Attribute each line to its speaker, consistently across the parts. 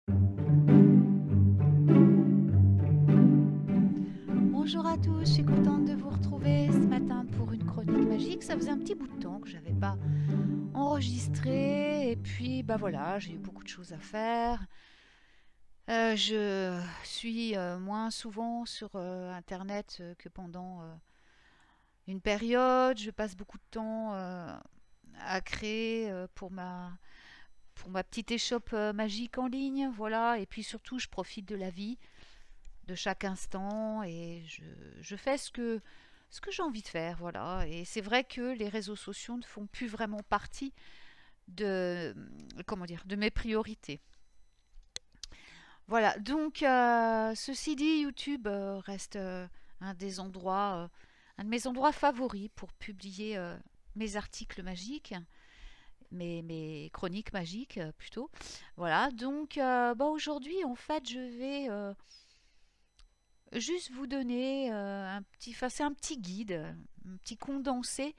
Speaker 1: Bonjour à tous, je suis contente de vous retrouver ce matin pour une chronique magique. Ça faisait un petit bout de temps que j'avais pas enregistré et puis bah voilà, j'ai eu beaucoup de choses à faire. Je suis moins souvent sur Internet que pendant une période. Je passe beaucoup de temps à créer pour ma petite échoppe magique en ligne, voilà. Et puis surtout, je profite de la vie, de chaque instant et je fais ce que j'ai envie de faire, voilà. Et c'est vrai que les réseaux sociaux ne font plus vraiment partie de, comment dire, de mes priorités. Voilà, donc ceci dit, YouTube reste un des endroits, un de mes endroits favoris pour publier mes articles magiques, mes chroniques magiques plutôt. Voilà, donc bah, aujourd'hui en fait je vais juste vous donner c'est un petit guide, un petit condensé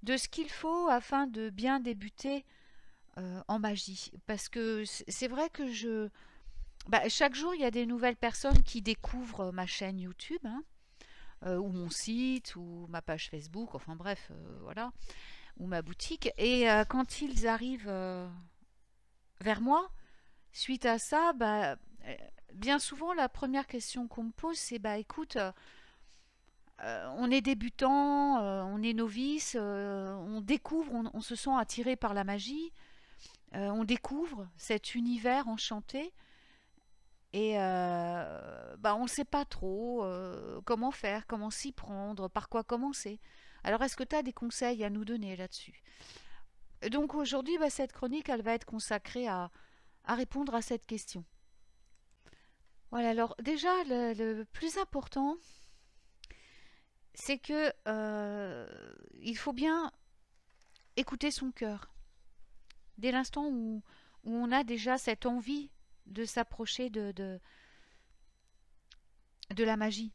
Speaker 1: de ce qu'il faut afin de bien débuter en magie. Parce que c'est vrai que chaque jour, il y a des nouvelles personnes qui découvrent ma chaîne YouTube, hein, ou mon site, ou ma page Facebook, enfin bref, voilà, ou ma boutique. Et quand ils arrivent vers moi, suite à ça, bien souvent, la première question qu'on me pose, c'est bah écoute, on est débutant, on est novice, on découvre, on se sent attiré par la magie, on découvre cet univers enchanté et on ne sait pas trop comment faire, comment s'y prendre, par quoi commencer. Alors est-ce que tu as des conseils à nous donner là-dessus? Donc aujourd'hui, cette chronique, elle va être consacrée à répondre à cette question. Voilà, alors déjà, le plus important, c'est que il faut bien écouter son cœur. Dès l'instant où on a déjà cette envie de s'approcher de la magie.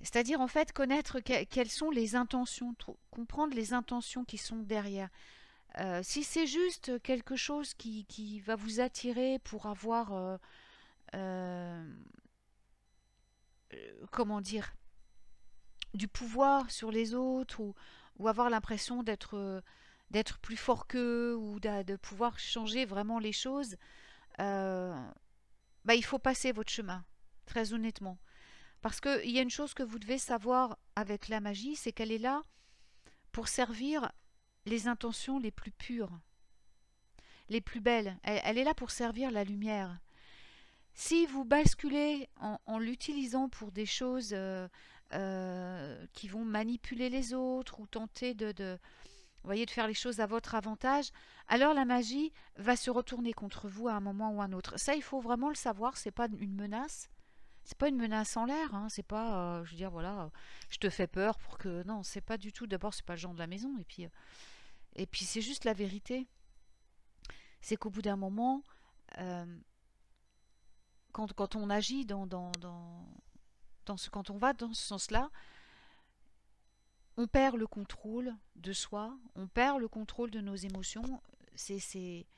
Speaker 1: C'est-à-dire en fait connaître quelles sont les intentions, comprendre les intentions qui sont derrière. Si c'est juste quelque chose qui va vous attirer pour avoir, euh, comment dire, du pouvoir sur les autres ou avoir l'impression d'être plus fort qu'eux ou de pouvoir changer vraiment les choses, euh, il faut passer votre chemin, très honnêtement. Parce qu'il y a une chose que vous devez savoir avec la magie, c'est qu'elle est là pour servir les intentions les plus pures, les plus belles. Elle est là pour servir la lumière. Si vous basculez en l'utilisant pour des choses qui vont manipuler les autres ou tenter vous voyez, de faire les choses à votre avantage, alors la magie va se retourner contre vous à un moment ou à un autre. Ça, il faut vraiment le savoir, c'est pas une menace. C'est pas une menace en l'air, hein. C'est pas, je veux dire, voilà, je te fais peur pour que. Non, c'est pas du tout. D'abord, c'est pas le genre de la maison, et puis c'est juste la vérité. C'est qu'au bout d'un moment, euh, quand on agit quand on va dans ce sens-là, on perd le contrôle de soi, on perd le contrôle de nos émotions. C'est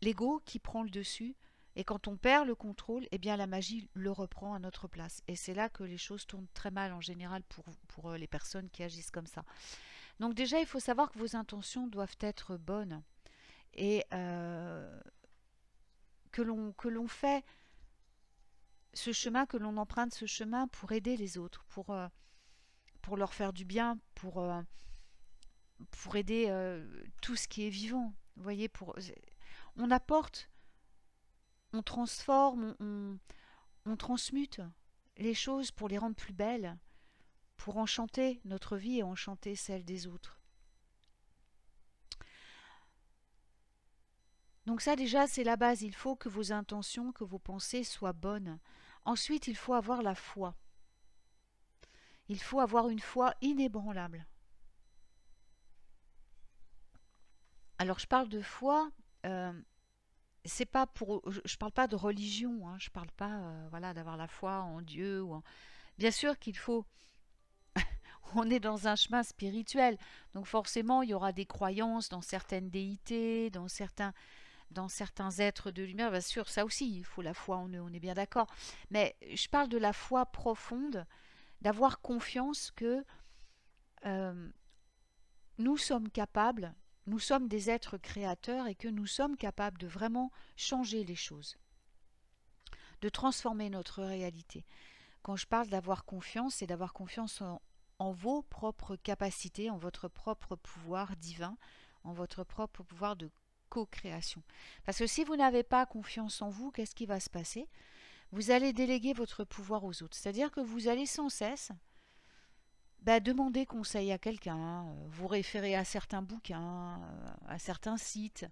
Speaker 1: l'ego qui prend le dessus. Et quand on perd le contrôle, eh bien la magie le reprend à notre place. Et c'est là que les choses tournent très mal en général pour les personnes qui agissent comme ça. Donc déjà, il faut savoir que vos intentions doivent être bonnes et que l'on fait ce chemin, que l'on emprunte ce chemin pour aider les autres, pour leur faire du bien, pour aider tout ce qui est vivant. Vous voyez, on apporte, on transforme, on transmute les choses pour les rendre plus belles, pour enchanter notre vie et enchanter celle des autres. Donc ça déjà c'est la base, il faut que vos intentions, que vos pensées soient bonnes. Ensuite il faut avoir la foi. Il faut avoir une foi inébranlable. Alors je parle de foi, euh, c'est pas je parle pas de religion, hein, je parle pas voilà d'avoir la foi en Dieu Bien sûr qu'il faut, on est dans un chemin spirituel, donc forcément il y aura des croyances dans certaines déités, dans certains dans certains êtres de lumière. Bien sûr, ça aussi, il faut la foi, on est bien d'accord. Mais je parle de la foi profonde, d'avoir confiance que euh, nous sommes capables, nous sommes des êtres créateurs et que nous sommes capables de vraiment changer les choses, de transformer notre réalité. Quand je parle d'avoir confiance, c'est d'avoir confiance en vos propres capacités, en votre propre pouvoir divin, en votre propre pouvoir de co-création. Parce que si vous n'avez pas confiance en vous, qu'est-ce qui va se passer? Vous allez déléguer votre pouvoir aux autres. C'est-à-dire que vous allez sans cesse demander conseil à quelqu'un, vous référer à certains bouquins, à certains sites.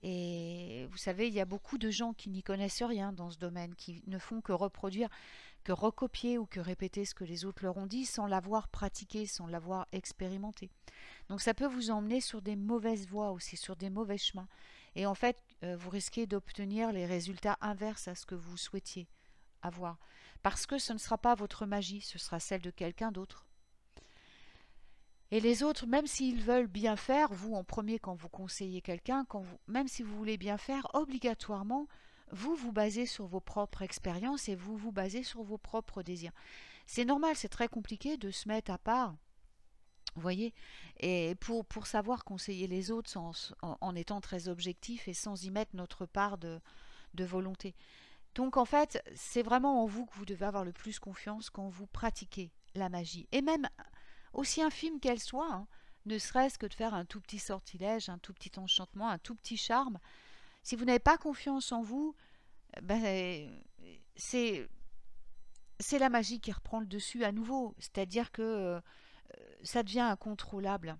Speaker 1: Et vous savez, il y a beaucoup de gens qui n'y connaissent rien dans ce domaine, qui ne font que reproduire, que recopier ou que répéter ce que les autres leur ont dit sans l'avoir pratiqué, sans l'avoir expérimenté. Donc ça peut vous emmener sur des mauvaises voies aussi, sur des mauvais chemins. Et en fait, vous risquez d'obtenir les résultats inverses à ce que vous souhaitiez avoir. Parce que ce ne sera pas votre magie, ce sera celle de quelqu'un d'autre. Et les autres, même s'ils veulent bien faire, vous en premier quand vous conseillez quelqu'un, même si vous voulez bien faire, obligatoirement, vous vous basez sur vos propres expériences et vous vous basez sur vos propres désirs. C'est normal, c'est très compliqué de se mettre à part, vous voyez, et pour savoir conseiller les autres en étant très objectif et sans y mettre notre part de volonté. Donc en fait, c'est vraiment en vous que vous devez avoir le plus confiance quand vous pratiquez la magie. Et même aussi infime qu'elle soit, hein, ne serait-ce que de faire un tout petit sortilège, un tout petit enchantement, un tout petit charme. Si vous n'avez pas confiance en vous, c'est la magie qui reprend le dessus à nouveau. C'est-à-dire que ça devient incontrôlable.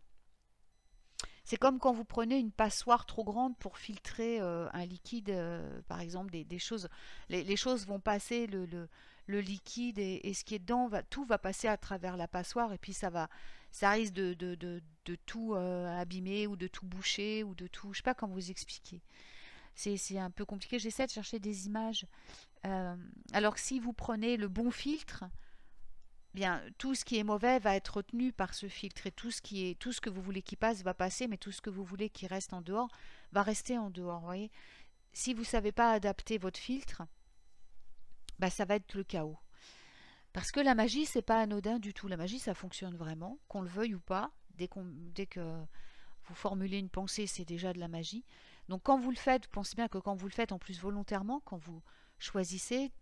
Speaker 1: C'est comme quand vous prenez une passoire trop grande pour filtrer un liquide, par exemple, des choses. Les choses vont passer, le liquide et ce qui est dedans, tout va passer à travers la passoire et puis ça risque de tout abîmer ou de tout boucher ou de tout. Je ne sais pas comment vous expliquer. C'est un peu compliqué. J'essaie de chercher des images. Alors que si vous prenez le bon filtre, bien, tout ce qui est mauvais va être retenu par ce filtre et tout ce que vous voulez qui passe va passer, mais tout ce que vous voulez qui reste en dehors va rester en dehors. Vous voyez, si vous ne savez pas adapter votre filtre, ça va être le chaos. Parce que la magie, c'est pas anodin du tout. La magie, ça fonctionne vraiment, qu'on le veuille ou pas. Dès que vous formulez une pensée, c'est déjà de la magie. Donc quand vous le faites, pensez bien que quand vous le faites en plus volontairement, quand vous choisissez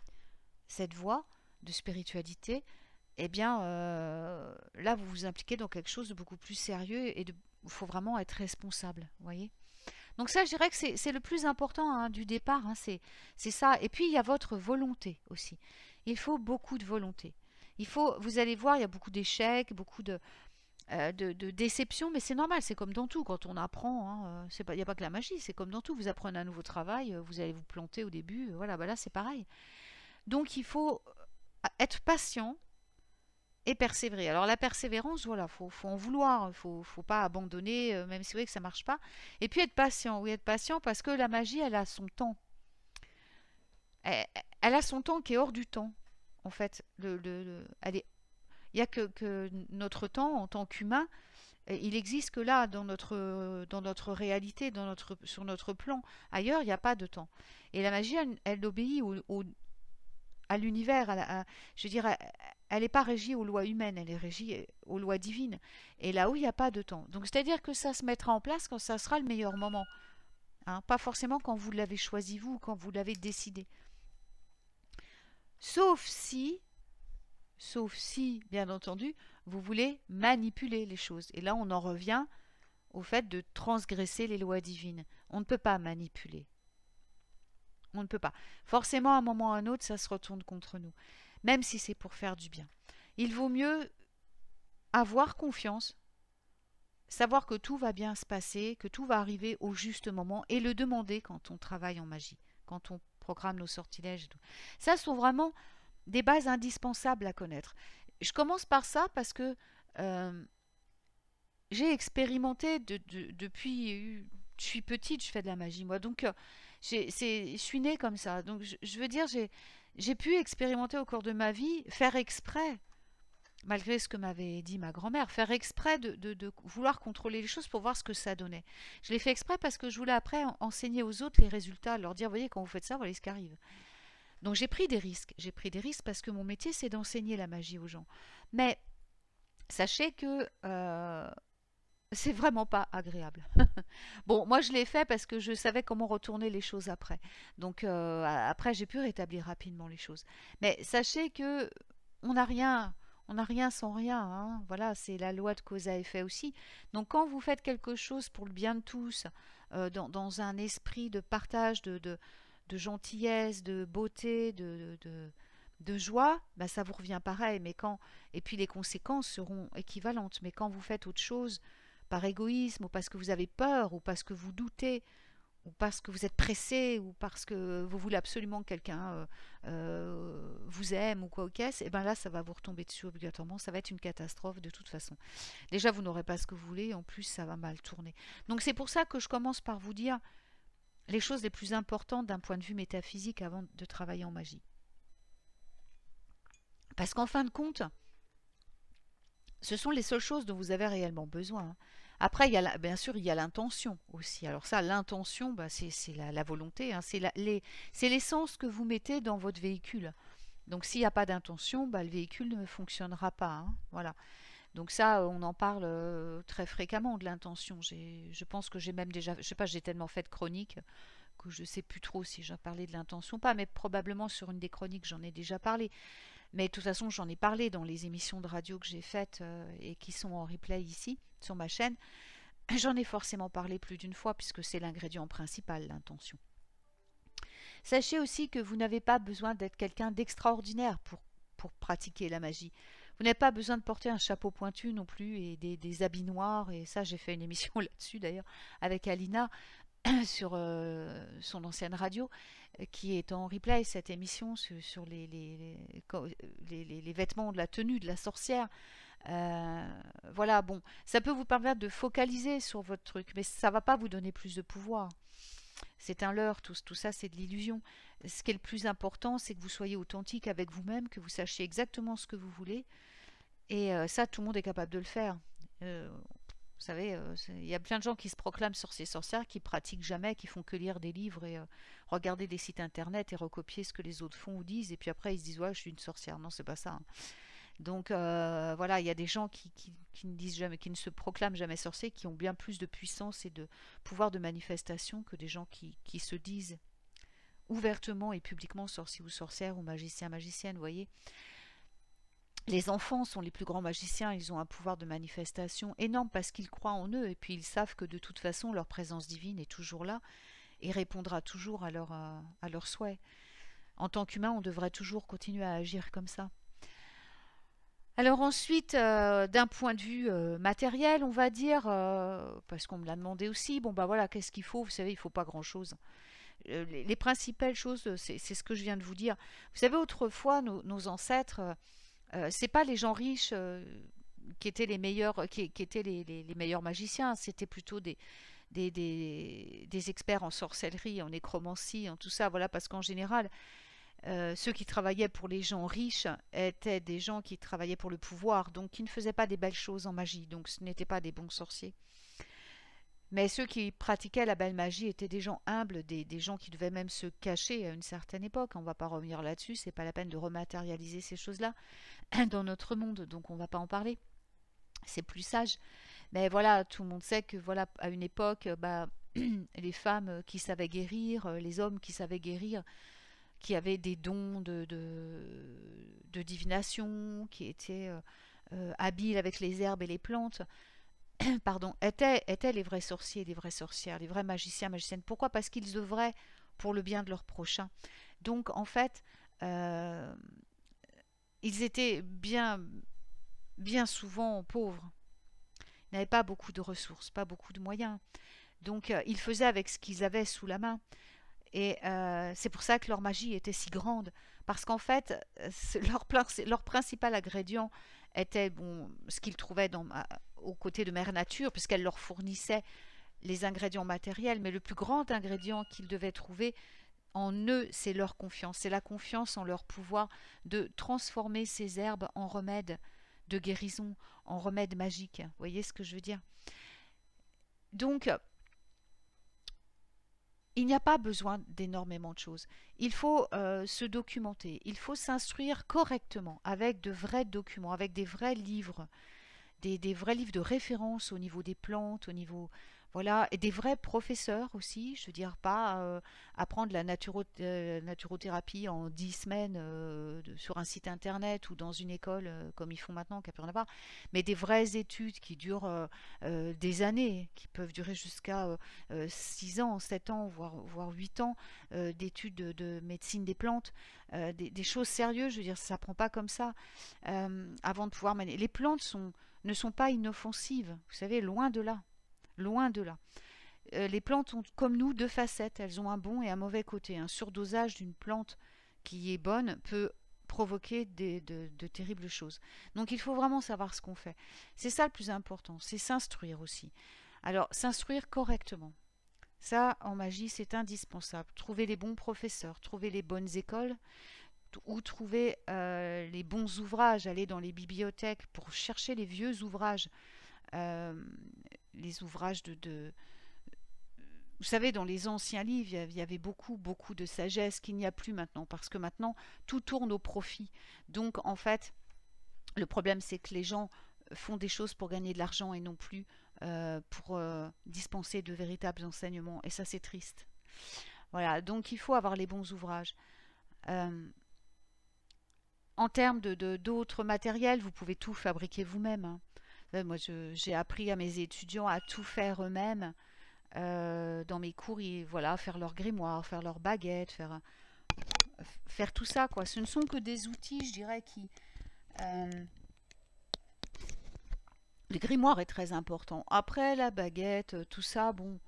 Speaker 1: cette voie de spiritualité, eh bien là vous vous impliquez dans quelque chose de beaucoup plus sérieux et il faut vraiment être responsable, vous voyez. Donc ça, je dirais que c'est le plus important hein, du départ, hein, c'est ça. Et puis il y a votre volonté aussi. Il faut beaucoup de volonté. Vous allez voir, il y a beaucoup d'échecs, beaucoup de déceptions, mais c'est normal, c'est comme dans tout, quand on apprend, hein, il n'y a pas que la magie, c'est comme dans tout, vous apprenez un nouveau travail, vous allez vous planter au début, voilà, là c'est pareil. Donc il faut être patient et persévérer. Alors la persévérance, voilà, faut en vouloir, faut pas abandonner, même si vous voyez que ça marche pas. Et puis être patient, oui, être patient parce que la magie, elle a son temps. Elle a son temps qui est hors du temps, en fait. Il n'y a que notre temps en tant qu'humain, il existe que là, dans notre réalité, sur notre plan. Ailleurs, il n'y a pas de temps. Et la magie, elle obéit à l'univers, je veux dire, elle n'est pas régie aux lois humaines, elle est régie aux lois divines. Et là où il n'y a pas de temps. Donc c'est-à-dire que ça se mettra en place quand ça sera le meilleur moment. Hein, pas forcément quand vous l'avez choisi vous, quand vous l'avez décidé. Sauf si, bien entendu, vous voulez manipuler les choses. Et là, on en revient au fait de transgresser les lois divines. On ne peut pas manipuler. On ne peut pas. Forcément, à un moment ou à un autre, ça se retourne contre nous. Même si c'est pour faire du bien. Il vaut mieux avoir confiance, savoir que tout va bien se passer, que tout va arriver au juste moment et le demander quand on travaille en magie, quand on programme nos sortilèges et tout. Ça sont vraiment des bases indispensables à connaître. Je commence par ça parce que j'ai expérimenté depuis je suis petite, je fais de la magie moi, donc je suis née comme ça. Donc je veux dire, j'ai pu expérimenter au cours de ma vie, faire exprès malgré ce que m'avait dit ma grand-mère, faire exprès de vouloir contrôler les choses pour voir ce que ça donnait. Je l'ai fait exprès parce que je voulais après enseigner aux autres les résultats, leur dire, voyez, quand vous faites ça, voilà ce qui arrive. Donc j'ai pris des risques. J'ai pris des risques parce que mon métier, c'est d'enseigner la magie aux gens. Mais sachez que c'est vraiment pas agréable. Bon, moi je l'ai fait parce que je savais comment retourner les choses après. Donc après, j'ai pu rétablir rapidement les choses. Mais sachez que on n'a rien, on n'a rien sans rien, hein. Voilà, c'est la loi de cause à effet aussi. Donc quand vous faites quelque chose pour le bien de tous, dans un esprit de partage, de gentillesse, de beauté, de joie, bah, ça vous revient pareil. Et puis les conséquences seront équivalentes. Mais quand vous faites autre chose par égoïsme, ou parce que vous avez peur, ou parce que vous doutez, ou parce que vous êtes pressé, ou parce que vous voulez absolument que quelqu'un vous aime, ou quoi au caisse, et bien là, ça va vous retomber dessus obligatoirement. Ça va être une catastrophe de toute façon. Déjà, vous n'aurez pas ce que vous voulez, en plus, ça va mal tourner. Donc c'est pour ça que je commence par vous dire les choses les plus importantes d'un point de vue métaphysique avant de travailler en magie. Parce qu'en fin de compte, ce sont les seules choses dont vous avez réellement besoin, hein. Après, bien sûr, il y a l'intention aussi. Alors ça, l'intention, bah, c'est la volonté, hein. C'est l'essence que vous mettez dans votre véhicule. Donc s'il n'y a pas d'intention, bah, le véhicule ne fonctionnera pas, hein. Voilà. Donc ça, on en parle très fréquemment de l'intention. Je pense que j'ai même déjà, je sais pas, j'ai tellement fait de chroniques que je ne sais plus trop si j'en parlais de l'intention ou pas, mais probablement sur une des chroniques, j'en ai déjà parlé. Mais de toute façon, j'en ai parlé dans les émissions de radio que j'ai faites et qui sont en replay ici, sur ma chaîne. J'en ai forcément parlé plus d'une fois puisque c'est l'ingrédient principal, l'intention. Sachez aussi que vous n'avez pas besoin d'être quelqu'un d'extraordinaire pour pratiquer la magie. Vous n'avez pas besoin de porter un chapeau pointu non plus et des habits noirs. Et ça, j'ai fait une émission là-dessus d'ailleurs avec Alina sur son ancienne radio, qui est en replay, cette émission sur les vêtements de la tenue de la sorcière. Voilà, bon, ça peut vous permettre de focaliser sur votre truc, mais ça va pas vous donner plus de pouvoir. C'est un leurre, tout ça c'est de l'illusion. Ce qui est le plus important, c'est que vous soyez authentique avec vous-même, que vous sachiez exactement ce que vous voulez, et ça, tout le monde est capable de le faire. Vous savez, il y a plein de gens qui se proclament sorciers sorcières, qui pratiquent jamais, qui font que lire des livres et regarder des sites internet et recopier ce que les autres font ou disent, et puis après ils se disent ouais, je suis une sorcière. Non, c'est pas ça, hein. Donc voilà, il y a des gens qui ne disent jamais, qui ne se proclament jamais sorciers, qui ont bien plus de puissance et de pouvoir de manifestation que des gens qui se disent ouvertement et publiquement sorciers ou sorcières ou magiciens, magiciennes, vous voyez. Les enfants sont les plus grands magiciens, ils ont un pouvoir de manifestation énorme parce qu'ils croient en eux et puis ils savent que de toute façon leur présence divine est toujours là et répondra toujours à leurs souhaits. En tant qu'humain, on devrait toujours continuer à agir comme ça. Alors ensuite, d'un point de vue matériel, on va dire, parce qu'on me l'a demandé aussi, bon bah voilà, qu'est-ce qu'il faut? Vous savez, il ne faut pas grand-chose. Les principales choses, c'est ce que je viens de vous dire. Vous savez, autrefois, nos ancêtres, c'est pas les gens riches qui étaient les meilleurs, qui étaient les meilleurs magiciens, c'était plutôt des experts en sorcellerie, en nécromancie, en tout ça, voilà, parce qu'en général, ceux qui travaillaient pour les gens riches étaient des gens qui travaillaient pour le pouvoir, donc qui ne faisaient pas des belles choses en magie, donc ce n'étaient pas des bons sorciers. Mais ceux qui pratiquaient la belle magie étaient des gens humbles, des gens qui devaient même se cacher à une certaine époque. On ne va pas revenir là-dessus, c'est pas la peine de rematérialiser ces choses-là dans notre monde, donc on ne va pas en parler. C'est plus sage. Mais voilà, tout le monde sait que voilà, à une époque, bah, les femmes qui savaient guérir, les hommes qui savaient guérir, qui avaient des dons de divination, qui étaient habiles avec les herbes et les plantes, pardon, étaient les vrais sorciers, les vraies sorcières, les vrais magiciens, magiciennes. Pourquoi? Parce qu'ils œuvraient pour le bien de leur prochain. Donc, en fait, euh, ils étaient bien souvent pauvres. Ils n'avaient pas beaucoup de ressources, pas beaucoup de moyens. Donc, ils faisaient avec ce qu'ils avaient sous la main. Et c'est pour ça que leur magie était si grande. Parce qu'en fait, leur principal ingrédient était bon, ce qu'ils trouvaient aux côtés de Mère Nature, puisqu'elle leur fournissait les ingrédients matériels. Mais le plus grand ingrédient qu'ils devaient trouver en eux, c'est leur confiance. C'est la confiance en leur pouvoir de transformer ces herbes en remèdes de guérison, en remède magique. Vous voyez ce que je veux dire? Donc, il n'y a pas besoin d'énormément de choses. Il faut se documenter, il faut s'instruire correctement avec de vrais documents, avec des vrais livres, des vrais livres de référence au niveau des plantes, au niveau... Voilà, et des vrais professeurs aussi, je veux dire, pas apprendre la naturothérapie en 10 semaines sur un site internet ou dans une école comme ils font maintenant, qui n'a plus rien à voir, mais des vraies études qui durent des années, qui peuvent durer jusqu'à 6 ans, 7 ans, voire 8 ans d'études de médecine des plantes, des choses sérieuses, je veux dire, ça ne prend pas comme ça avant de pouvoir manier. Les plantes ne sont pas inoffensives, vous savez, loin de là. Loin de là. Les plantes ont, comme nous, deux facettes. Elles ont un bon et un mauvais côté. Un surdosage d'une plante qui est bonne peut provoquer de terribles choses. Donc il faut vraiment savoir ce qu'on fait. C'est ça le plus important, c'est s'instruire aussi. Alors, s'instruire correctement. Ça, en magie, c'est indispensable. Trouver les bons professeurs, trouver les bonnes écoles, ou trouver les bons ouvrages, aller dans les bibliothèques pour chercher les vieux ouvrages. Euh, les ouvrages vous savez, dans les anciens livres, il y avait beaucoup de sagesse qu'il n'y a plus maintenant, parce que maintenant, tout tourne au profit. Donc, en fait, le problème, c'est que les gens font des choses pour gagner de l'argent et non plus pour dispenser de véritables enseignements. Et ça, c'est triste. Voilà, donc il faut avoir les bons ouvrages. Euh, En termes d'autres matériels, vous pouvez tout fabriquer vous-même, hein. Moi, j'ai appris à mes étudiants à tout faire eux-mêmes dans mes cours, voilà, faire leur grimoire, faire leur baguette, faire tout ça, quoi. Ce ne sont que des outils, je dirais, euh, le grimoire est très important. Après, la baguette, tout ça, bon,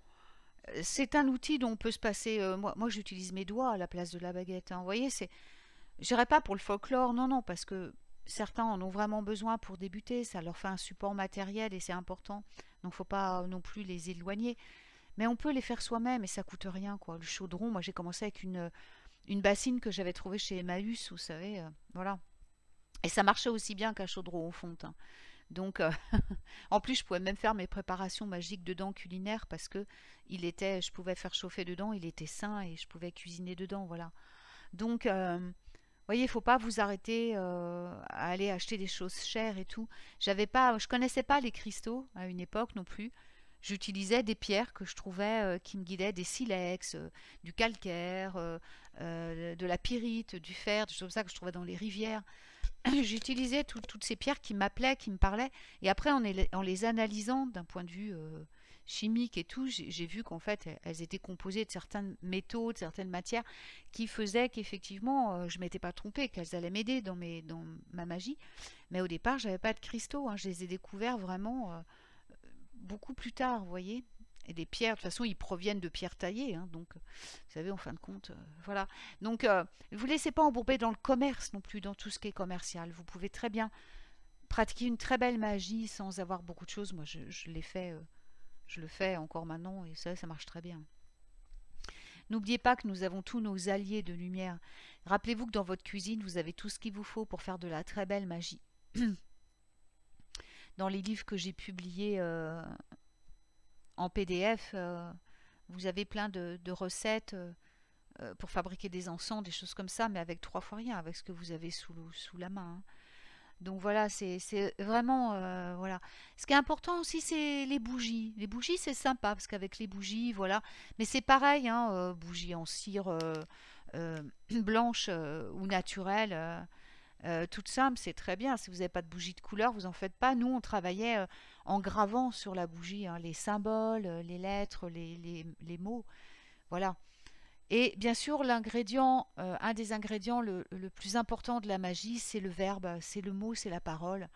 Speaker 1: c'est un outil dont on peut se passer. Moi j'utilise mes doigts à la place de la baguette, hein. Vous voyez, je dirais pas pour le folklore, non, non, parce que certains en ont vraiment besoin pour débuter, ça leur fait un support matériel et c'est important. Donc faut pas non plus les éloigner. Mais on peut les faire soi-même et ça coûte rien, quoi. Le chaudron, moi j'ai commencé avec une bassine que j'avais trouvée chez Emmaüs, vous savez, voilà. Et ça marchait aussi bien qu'un chaudron au fonte, hein. Donc, en plus, je pouvais même faire mes préparations magiques dedans culinaires parce que je pouvais faire chauffer dedans, il était sain et je pouvais cuisiner dedans, voilà. Donc, voyez, il faut pas vous arrêter à aller acheter des choses chères et tout. Je connaissais pas les cristaux à une époque non plus. J'utilisais des pierres que je trouvais qui me guidaient, des silex, du calcaire, de la pyrite, du fer, des choses comme ça que je trouvais dans les rivières. J'utilisais toutes ces pierres qui m'appelaient, qui me parlaient. Et après, en les analysant d'un point de vue chimique et tout, j'ai vu qu'en fait, elles étaient composées de certains métaux, de certaines matières qui faisaient qu'effectivement, je ne m'étais pas trompée, qu'elles allaient m'aider dans ma magie. Mais au départ, je n'avais pas de cristaux, hein. Je les ai découverts vraiment beaucoup plus tard, vous voyez. Et les pierres, de toute façon, ils proviennent de pierres taillées, hein, donc, vous savez, en fin de compte, voilà. Donc, ne vous laissez pas embourber dans le commerce non plus, dans tout ce qui est commercial. Vous pouvez très bien pratiquer une très belle magie sans avoir beaucoup de choses. Moi, je l'ai fait, je le fais encore maintenant, et ça marche très bien. N'oubliez pas que nous avons tous nos alliés de lumière. Rappelez-vous que dans votre cuisine, vous avez tout ce qu'il vous faut pour faire de la très belle magie. Dans les livres que j'ai publiés en PDF, vous avez plein de recettes pour fabriquer des encens, des choses comme ça, mais avec 3 fois rien, avec ce que vous avez sous la main, hein. Donc voilà, c'est vraiment voilà. Ce qui est important aussi, c'est les bougies. Les bougies, c'est sympa parce qu'avec les bougies, voilà. Mais c'est pareil, hein, bougies en cire blanche ou naturelle. Toute simple, c'est très bien. Si vous n'avez pas de bougie de couleur, vous en faites pas. Nous, on travaillait en gravant sur la bougie, hein, les symboles, les lettres, les mots. Voilà. Et bien sûr, un des ingrédients le plus important de la magie, c'est le verbe, c'est le mot, c'est la parole.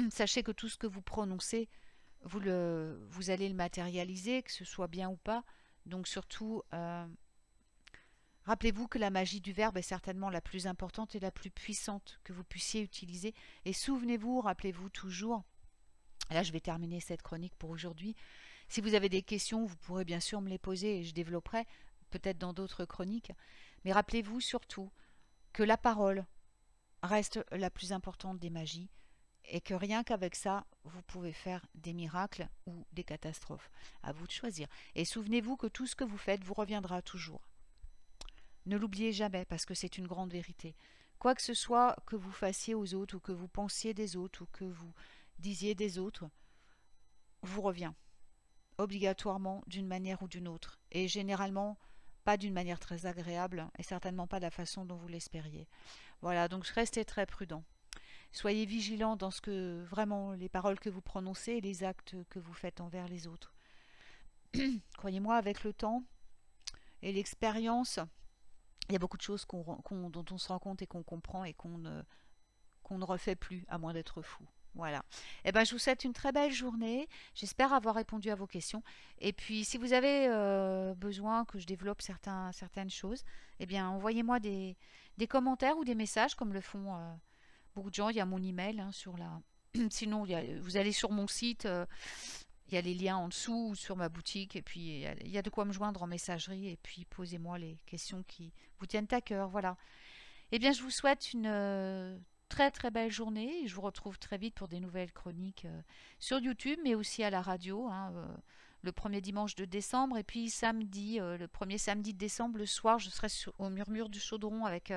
Speaker 1: Sachez que tout ce que vous prononcez, vous allez le matérialiser, que ce soit bien ou pas. Donc surtout, rappelez-vous que la magie du verbe est certainement la plus importante et la plus puissante que vous puissiez utiliser. Et souvenez-vous, rappelez-vous toujours, là je vais terminer cette chronique pour aujourd'hui. Si vous avez des questions, vous pourrez bien sûr me les poser et je développerai peut-être dans d'autres chroniques. Mais rappelez-vous surtout que la parole reste la plus importante des magies et que rien qu'avec ça, vous pouvez faire des miracles ou des catastrophes. À vous de choisir. Et souvenez-vous que tout ce que vous faites vous reviendra toujours. Ne l'oubliez jamais parce que c'est une grande vérité. Quoi que ce soit que vous fassiez aux autres ou que vous pensiez des autres ou que vous disiez des autres, vous revient obligatoirement d'une manière ou d'une autre. Et généralement, pas d'une manière très agréable et certainement pas de la façon dont vous l'espériez. Voilà, donc restez très prudent. Soyez vigilant dans ce que vraiment les paroles que vous prononcez et les actes que vous faites envers les autres. Croyez-moi, avec le temps et l'expérience, il y a beaucoup de choses dont on se rend compte et qu'on comprend et qu'on ne refait plus, à moins d'être fou. Voilà. Eh ben, je vous souhaite une très belle journée. J'espère avoir répondu à vos questions. Et puis, si vous avez besoin que je développe certaines choses, eh bien, envoyez-moi des commentaires ou des messages, comme le font beaucoup de gens. Il y a mon email hein, sur la. Sinon, vous allez sur mon site. Il y a les liens en dessous ou sur ma boutique. Et puis, il y a de quoi me joindre en messagerie. Et puis, posez-moi les questions qui vous tiennent à cœur. Voilà. Eh bien, je vous souhaite une très très belle journée et je vous retrouve très vite pour des nouvelles chroniques sur YouTube, mais aussi à la radio, hein, le premier dimanche de décembre. Et puis samedi, le premier samedi de décembre, le soir, je serai au Murmure du Chaudron avec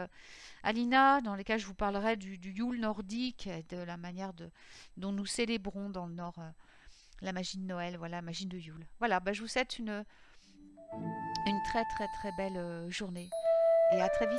Speaker 1: Alina, dans lesquels je vous parlerai du Yule nordique et de la manière dont nous célébrons dans le Nord la magie de Noël, voilà, la magie de Yule. Voilà, bah, je vous souhaite une très très très belle journée et à très vite.